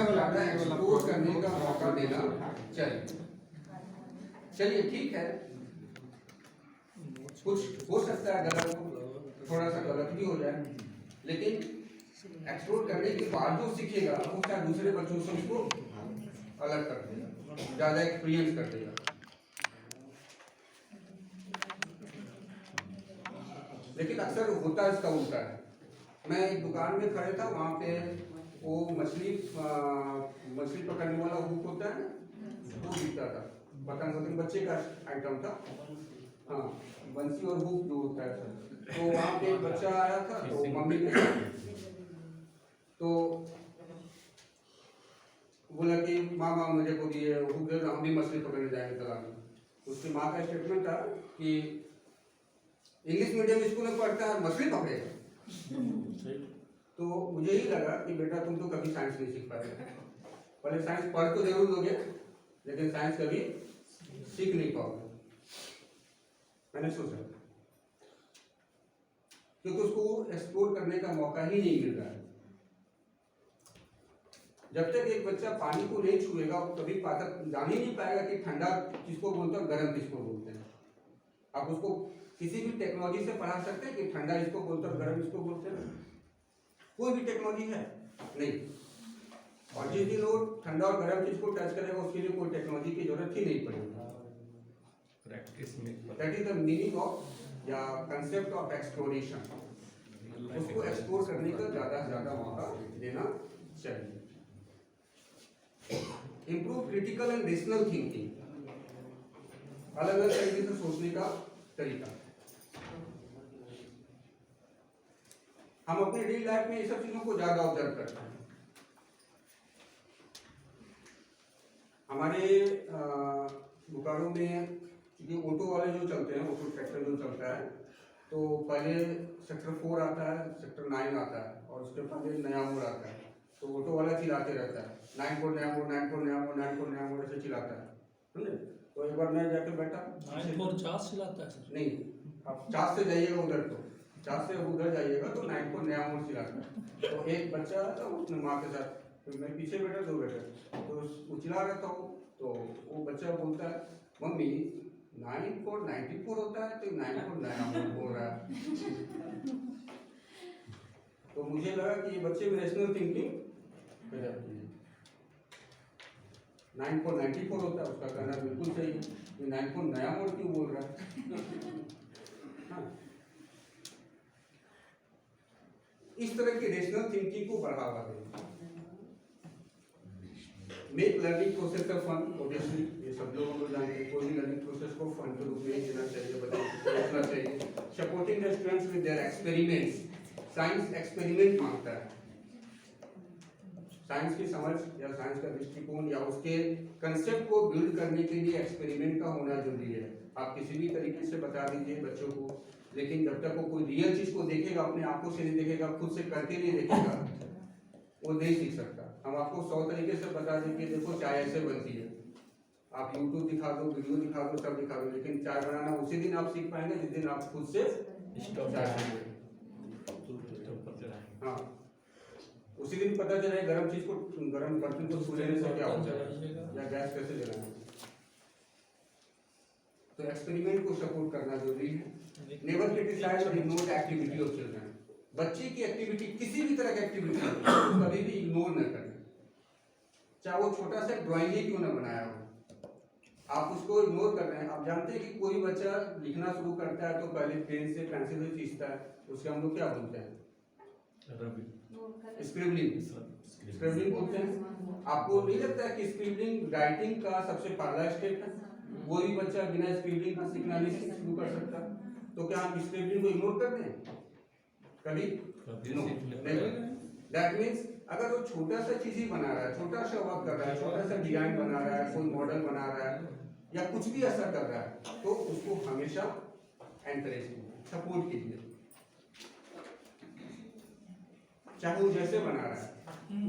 ज्यादा एक्सप्लोर करने का मौका देना चाहिए। चलिए ठीक है, कुछ हो सकता है गलत, थोड़ा सा गलत भी हो जाए, लेकिन एक्सप्लोर करने के बाद जो सीखेगा वो शायद दूसरे बच्चों से उसको अलग कर देगा, ज्यादा एक्सपीरियंस कर देगा। लेकिन अक्सर होता इसका उल्टा है। मैं एक दुकान में खड़े था, वहाँ पे वो मछली पकड़ने वाला हुक होता है ना, वो बिकता था, पतंग बच्चे का आइटम था। हाँ, बंसी और हुक जो होता है सर। तो वहाँ पे एक बच्चा आया था, तो मम्मी के साथ, तो बोला कि मामा मुझे को दिए हुक दे दो, हम भी मछली पकड़ने जाएंगे तालाब में। उसकी माँ का स्टेटमेंट था कि इंग्लिश मीडियम स्कूल में पढ़ता है, मछली पकड़ेगा। तो मुझे ही लगा कि बेटा तुम तो कभी साइंस नहीं सीख पाए, पहले साइंस पढ़ तो जरूर लोगे लेकिन साइंस कभी सीख नहीं पाओगे। मैंने सोचा क्योंकि उसको एक्सप्लोर करने का मौका ही नहीं मिल रहा है। जब तक एक बच्चा पानी को नहीं छुएगा वो कभी जान ही नहीं पाएगा कि ठंडा किसको बोलते हैं, गर्म किसको बोलते हैं। आप उसको किसी भी टेक्नोलॉजी से पढ़ा सकते हैं कि ठंडा इसको बोलते हैं, गर्म इसको बोलते हैं, कोई भी टेक्नोलॉजी है नहीं। और जिस दिन वो ठंडा और गर्म चीज को टच करेगा उसके लिए कोई टेक्नोलॉजी की जरूरत ही नहीं पड़ेगी। That is the meaning of या कंसेप्ट ऑफ एक्सप्लोरेशन। उसको एक्सप्लोर करने का ज्यादा से ज्यादा मौका देना चाहिए। Improve critical and rational thinking, अलग अलग तरीके से सोचने का तरीका। हम अपने डेली लाइफ में ये सब चीजों को ज्यादा ऑब्जर्व करते हैं। हमारे बोकारो में ये ऑटो वाले जो चलते हैं, ऑटो ट्रैक्टर जो चलता है, तो पहले सेक्टर 4 आता है, सेक्टर 9 आता है और उसके पहले नया मोड़ आता है। तो ऑटो वाला चिल्लाते रहता है 9 को नया मोड़, 9 को नया मोड़, 9 को नया मोड़, ऐसे चिल्लाता है, समझे। तो एक बार मैं जाके बैठा, 9 चिल्लाता है सर। नहीं, आप 4 से जाइएगा उधर, तो 4 से उधर जाइएगा तो 9 को नया मोड़ चिल्लाता है। तो एक बच्चा था उसने माँ के साथ, तो मैं पीछे बैठा, दो बैठा, तो वो चिल्ला रहा था। तो वो बच्चा बोलता है मम्मी 9 को 94 होता है तो 9 को नया मोड़ बोल रहा है। तो मुझे लगा कि ये बच्चे में रेशनल थिंकिंग पैदा की है। 9 को 94 होता है, उसका कहना बिल्कुल सही है, ये 9 को नया मोड़ क्यों बोल रहा है। हाँ। इस तरह की रेशनल थिंकिंग को बढ़ावा दें। मेक लर्निंग प्रोसेस का फन, ऑब्वियसली ये सब लोग जानते हैं, कोई भी लर्निंग प्रोसेस को फन के रूप में देना चाहिए, बच्चों को सोचना चाहिए। Supporting the students with their experiments, science experiment मांगता है। साइंस की समझ या साइंस का दृष्टिकोण या उसके कंसेप्ट को बिल्ड करने के लिए एक्सपेरिमेंट का होना जरूरी है। आप किसी भी तरीके से बता दीजिए बच्चों को, लेकिन जब तक वो कोई रियल चीज को देखेगा, अपने आंखों से नहीं देखेगा, खुद से करके नहीं देखेगा, वो नहीं सीख सकता। हम आपको 100 तरीके से बता दें कि देखो चाय ऐसे बनती है, आप यूट्यूब दिखा दो, वीडियो दिखा दो, सब दिखा दो, लेकिन चाय बनाना उसी दिन आप सीख पाएंगे जिस दिन आप खुद से चाय। हाँ, उसी दिन पता चले गर्म चीज को, गर्म बर्तन को छू लेने से क्या होता है या गैस कैसे जलाना है। तो एक्सपेरिमेंट को सपोर्ट करना जरूरी है। नेवर क्रिटिसाइज और ignore the activity of children. बच्चे की एक्टिविटी, किसी भी तरह की एक्टिविटी कभी भी इग्नोर न करें, चाहे वो छोटा सा ड्राइंग ही क्यों ना बनाया हो। आप उसको इग्नोर कर रहे हैं। आप जानते हैं कि कोई बच्चा लिखना शुरू करता है तो पहले पेन से पेंसिल से खींचता है, उसके हम लोग क्या बोलते हैं? स्क्रिबलिंग। स्क्रिबलिंग बोलते हैं। आपको नहीं लगता है कि स्क्रिबलिंग राइटिंग का सबसे पहला स्टेप है? कोई भी बच्चा बिना स्क्रिबलिंग का सीखना नहीं शुरू कर सकता। तो क्या हम स्क्रिबलिंग को इग्नोर कर दें? कभी नो। दैट मीन्स अगर वो छोटा सा चीज ही बना रहा है, छोटा सा वर्क कर रहा है, छोटा सा डिजाइन बना रहा है, कोई मॉडल बना रहा है या कुछ भी ऐसा कर रहा है, तो उसको हमेशा एनकरेज कीजिए, सपोर्ट कीजिए। चाहे वो जैसे बना रहा है,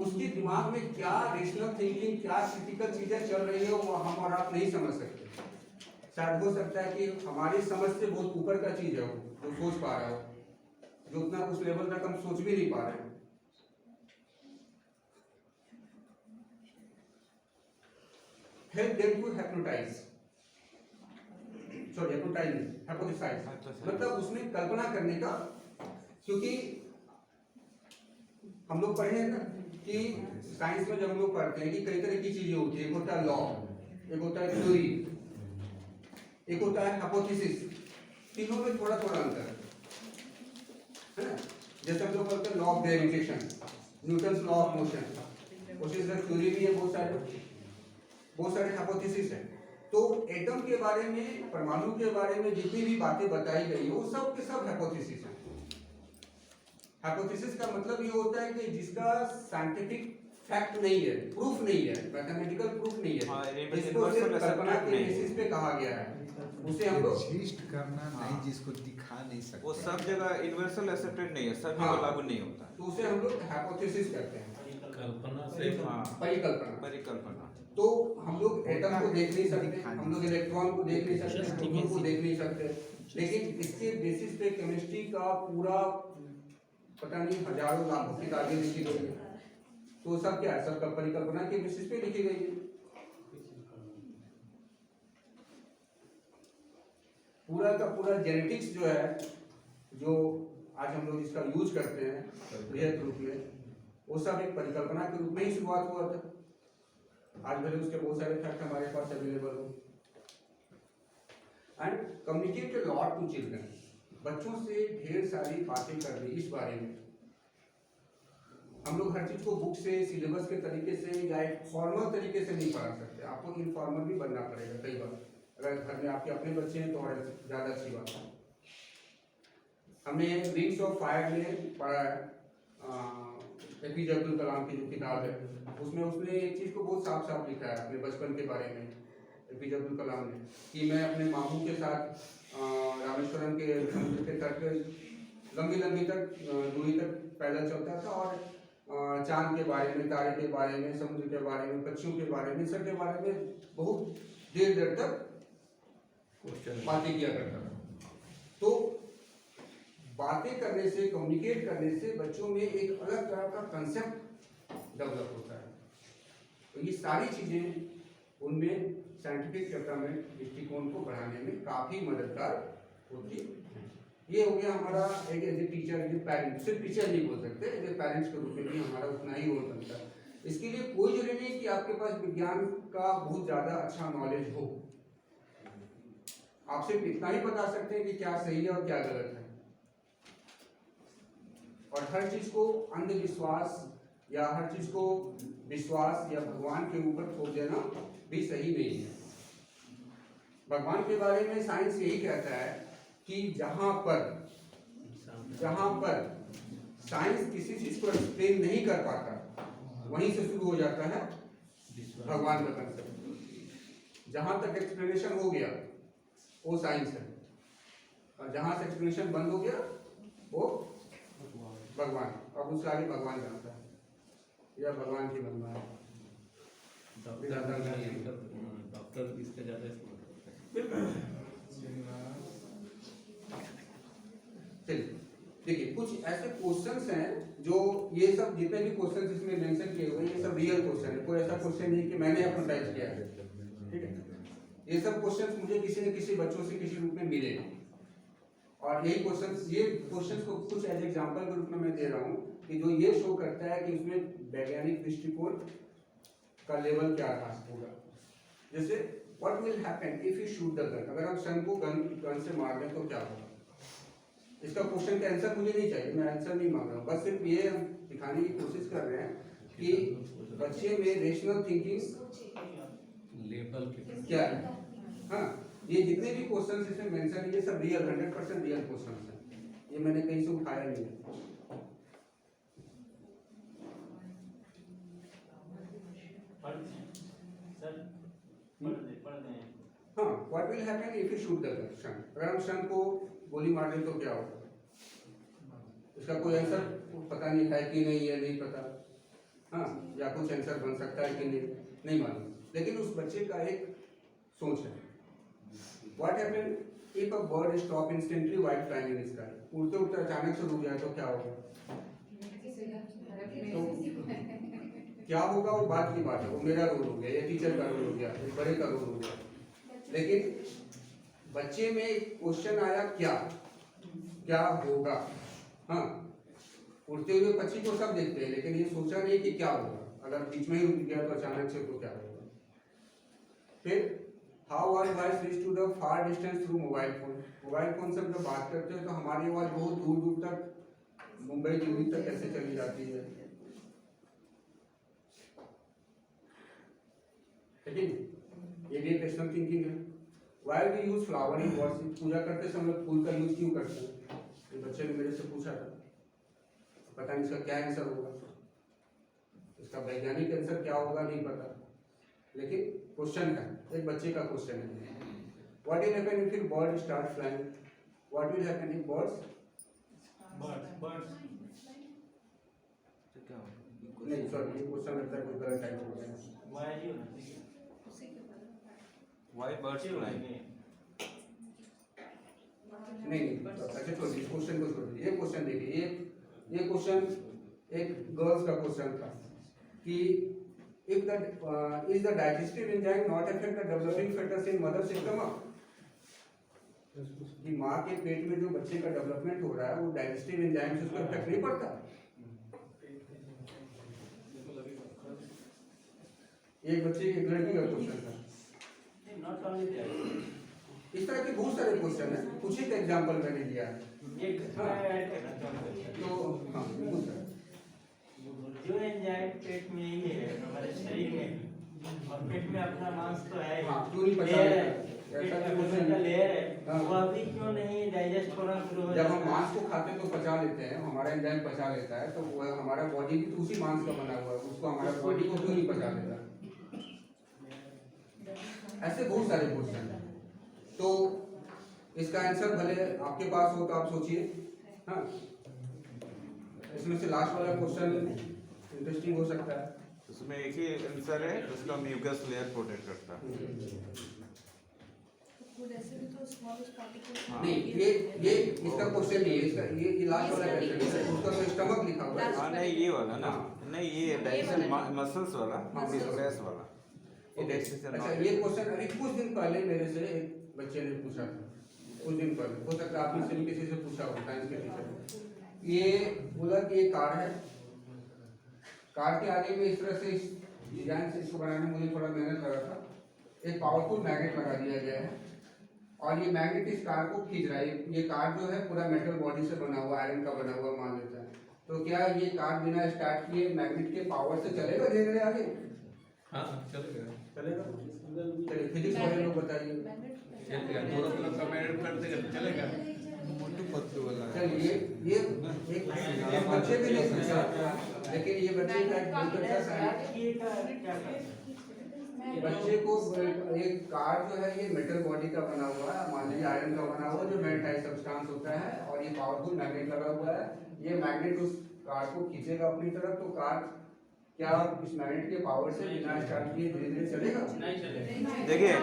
उसके दिमाग में क्या रेशनल थिंकिंग, क्या क्रिटिकल चीजें चल रही है वो हम और आप नहीं समझ सकते। शायद हो सकता है कि हमारी समझ से बहुत ऊपर का चीज है वो जो सोच पा रहा हो, जो उतना उस लेवल तक हम सोच भी नहीं पा रहे हैं। Help them to hypnotize. Sorry, hypothesize. मतलब उसमें कल्पना करने का, क्योंकि हम लोग पढ़े हैं ना कि साइंस में जब हम लोग पढ़ते हैं कि कई तरह की चीजें होती है। एक होता है लॉ, एक होता है थ्योरी, एक होता है हाइपोथेसिस। तीनों में थोड़ा थोड़ा अंतर है ना। जैसे हम लोग पढ़ते हैं law of gravitation, Newton's law of motion, उसी तरह थ्योरी भी है, बहुत सारे हाइपोथेसिस है। तो एटम के बारे में, परमाणु के बारे में जितनी भी बातें बताई गई वो सब के सब हाइपोथेसिस है। हाइपोथेसिस का मतलब ये होता है कि जिसका साइंटिफिक फैक्ट नहीं है, प्रूफ नहीं है, मैथमेटिकल प्रूफ नहीं है, जिसको सिर्फ कल्पना के बेसिस पे कहा गया है, उसे हम लोग एक्जिस्ट करना नहीं, जिसको दिखा नहीं सकते। वो सब जगह यूनिवर्सल एक्सेप्टेड नहीं है, सब जगह लागू नहीं होता। तो उसे हम लोग हाइपोथेसिस कहते हैं। कल्पना से परिकल्पना। तो हम लोग एटम को देख नहीं सकते, हम लोग इलेक्ट्रॉन को देख नहीं सकते, प्रोटॉन को देख नहीं सकते, लेकिन इसके बेसिस पे केमिस्ट्री का पूरा पता नहीं हजारों लाखों किताबें लिखी गई है। तो सब क्या है? सब परिकल्पना के बेसिस पे लिखी गई है। पूरा का पूरा जेनेटिक्स जो है, जो आज हम लोग इसका यूज करते हैं बृहद रूप में, वो सब एक परिकल्पना के रूप में ही शुरुआत हुआ था। आज भले उसके बहुत सारे फैक्ट हमारे पास अवेलेबल हो। And communicate a lot to children. बच्चों से ढेर सारी बातें करनी इस बारे में। हम लोग हर चीज को बुक से, सिलेबस के तरीके से या एक फॉर्मल तरीके से नहीं पढ़ा सकते। आपको इनफॉर्मल भी बनना पड़ेगा कई बार। अगर घर में आपके अपने बच्चे हैं तो और ज्यादा अच्छी बात है। हमने विंग्स ऑफ फायर में पढ़ा है, एपीजे अब्दुल कलाम की जो किताब है, उसमें उसने एक चीज को बहुत साफ साफ लिखा है अपने बचपन के बारे में, एपीजे अब्दुल कलाम ने, कि मैं अपने मामू के साथ रामेश्वरम के समुद्र के तट पे लंबी तक दूरी तक पैदल चलता था और चांद के बारे में, तारे के बारे में, समुद्र के बारे में, पक्षियों के बारे में, सब के बारे में बहुत देर तक बातें किया करता था। तो बातें करने से, कम्युनिकेट करने से बच्चों में एक अलग तरह का कंसेप्ट डेवलप होता है। तो ये सारी चीजें उनमें साइंटिफिक डेवलपमेंट दृष्टिकोण को बढ़ाने में काफी मददगार होती है। ये हो गया हमारा एक as a teacher, as a parent, सिर्फ टीचर नहीं बोल सकते, एज ए पेरेंट्स के रूप में भी हमारा उतना ही रोल बनता है। इसके लिए कोई जरूरी नहीं कि आपके पास विज्ञान का बहुत ज्यादा अच्छा नॉलेज हो। आप सिर्फ इतना ही बता सकते हैं कि क्या सही है और क्या गलत है। और हर चीज को अंधविश्वास या हर चीज को विश्वास या भगवान के ऊपर छोड़ देना भी सही नहीं है। भगवान के बारे में साइंस यही कहता है कि जहां पर साइंस किसी चीज को एक्सप्लेन नहीं कर पाता, वहीं से शुरू हो जाता है भगवान का कंसेप्ट। जहां तक एक्सप्लेनेशन हो गया वो साइंस है, और जहां से एक्सप्लेनेशन बंद हो गया वो भगवान। अब उससे आगे भगवान जानता है या भगवान की महिमा है। डॉक्टर इसके ज्यादा चलिए देखिए, कुछ ऐसे क्वेश्चंस हैं जो, ये सब जितने भी क्वेश्चंस इसमें मेंशन किए हुए हैं ये सब रियल क्वेश्चन है। कोई ऐसा क्वेश्चन नहीं कि मैंने एडवर्टाइज किया है, ठीक है। ये सब क्वेश्चंस मुझे किसी न किसी बच्चों से किसी रूप में मिले, और यही क्वेश्चंस को कुछ एज एग्जांपल के रूप में मैं दे रहा हूँ कि जो ये शो करता है कि उसमें वैज्ञानिक दृष्टिकोण का लेवल क्या रहा होगा। जैसे what will happen if you shoot the gun, अगर आप सन को गन से मार दें तो क्या होगा? इसका क्वेश्चन का आंसर मुझे नहीं चाहिए, मैं आंसर नहीं मांग रहा हूँ, बस सिर्फ ये हम दिखाने की कोशिश कर रहे हैं कि बच्चे में रेशनल थिंकिंग लेवल क्या है। हाँ, ये जितने भी क्वेश्चंस इसमें मेंशन है ये सब रियल 100% रियल क्वेश्चंस हैं, ये मैंने कहीं से उठाया नहीं है। हाँ, what will happen if you shoot the sun, अगर हम सन को गोली मार दें तो क्या होगा? इसका कोई आंसर पता नहीं है कि नहीं है, नहीं पता। हाँ, या कुछ आंसर बन सकता है कि नहीं मालूम, लेकिन उस बच्चे का एक सोच है। What happen if a bird stop instantly while flying in sky, उड़ते उड़ते अचानक से रुक जाए तो क्या होगा? तो क्या होगा वो बात की बात है, वो मेरा रोल हो गया या टीचर का रोल हो गया, एक बड़े का रोल हो गया, लेकिन बच्चे में क्वेश्चन आया क्या होगा। हाँ, उड़ते हुए पक्षी को सब देखते हैं, लेकिन ये सोचा नहीं कि क्या होगा, अगर बीच में ही रुक गया तो अचानक से तो क्या होगा। फिर how our voice reach to the far distance through mobile phone, mobile phone से जब बात करते हैं तो हमारी आवाज बहुत दूर दूर तक, मुंबई दिल्ली तक कैसे चली जाती है, लेकिन ये भी एक रेशनल थिंकिंग है। Why we use flower in worship, पूजा करते समय हम लोग फूल का यूज क्यों करते हैं? ये बच्चे ने मेरे से पूछा था, पता नहीं इसका क्या आंसर होगा, इसका वैज्ञानिक आंसर क्या होगा नहीं पता, लेकिन क्वेश्चन है, एक बच्चे का क्वेश्चन है। What will happen if bird start flying, what will happen if birds नहीं, सॉरी, ये क्वेश्चन लगता है कोई गलत टाइप हो गया। Why birds fly? नहीं, अच्छा छोड़िए, इस क्वेश्चन को छोड़िए, ये क्वेश्चन देखिए, ये क्वेश्चन एक गर्ल्स का क्वेश्चन था कि if the is the digestive enzyme not affect the developing foetus in mother stomach, कि माँ के पेट में जो बच्चे का डेवलपमेंट हो रहा है वो डाइजेस्टिव एंजाइम से उसको इफेक्ट नहीं पड़ता। एक बच्चे एक लड़की का क्वेश्चन था। इस तरह के बहुत सारे क्वेश्चन है, कुछ ही एग्जांपल मैंने दिया है। तो हाँ, बिल्कुल सर, जो एंजाइम पेट में ही है हमारे शरीर में, और पेट में अपना मांस तो है, हाँ, क्यों नहीं पचा लेयर है, ऐसा पेट तो में क्वेश्चन का लेयर है, हाँ। वो अभी क्यों नहीं डाइजेस्ट होना शुरू हो जब जाता हम है? मांस को खाते हैं तो पचा लेते हैं, हमारा एंजाइम पचा लेता है, तो वो हमारा बॉडी भी तो उसी मांस का बना हुआ है, उसको हमारा बॉडी को क्यों नहीं पचा लेता? ऐसे बहुत सारे क्वेश्चन हैं। तो इसका आंसर भले आपके पास हो तो आप सोचिए। हाँ, इसमें से लास्ट वाला क्वेश्चन इंटरेस्टिंग हो सकता है। उसमें एक ही आंसर है, उसका म्यूकस लेयर प्रोटेक्ट करता है। नहीं, ये इसका क्वेश्चन नहीं है, इसका ये लास्ट वाला क्वेश्चन है, उसका तो स्टमक लिखा हुआ है। हाँ, नहीं ये वाला ना, नहीं ये डाइजेशन मसल्स वाला, स्ट्रेस वाला, ये डाइजेशन। अच्छा, ये क्वेश्चन अभी कुछ दिन पहले मेरे से एक बच्चे ने पूछा था, कुछ दिन पहले, हो सकता है आपने से भी किसी से पूछा हो, साइंस के टीचर। ये बोला कि ये कार है, कार के आगे में इस तरह से इस डिजाइन से इसको बनाने में मुझे थोड़ा मेहनत लगा था, एक पावरफुल मैग्नेट लगा दिया गया है और ये मैग्नेट इस कार को खींच रहा है। ये कार जो है पूरा मेटल बॉडी से बना हुआ, आयरन का बना हुआ मान लेता है, तो क्या ये कार बिना स्टार्ट किए मैग्नेट के पावर से चलेगा धीरे धीरे आगे? हाँ चलेगा, चलेगा। चलिए फिजिक्स वाले लोग बताइए। चलेगा, दोनों तरफ का मैनेज कर देगा तो चलेगा। मोटू पतलू वाला है। चलिए ये एक बच्चे भी नहीं पूछा, लेकिन ये बच्चे का एक बहुत अच्छा साइंस, ये क्या कर बच्चे को एक कार जो है ये मेटल बॉडी का बना हुआ है, मान लीजिए आयरन का बना हुआ, जो मेटल टाइप सब्सटेंस होता है, और ये पावरफुल मैग्नेट लगा हुआ है। ये मैग्नेट उस कार को खींचेगा अपनी तरफ, तो कार क्या इस मैग्नेट के पावर से बिना स्टार्ट किए धीरे धीरे चलेगा? नहीं चलेगा। देखिए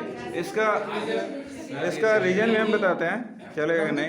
इसका रीजन भी हम बताते हैं, चलेगा कि नहीं।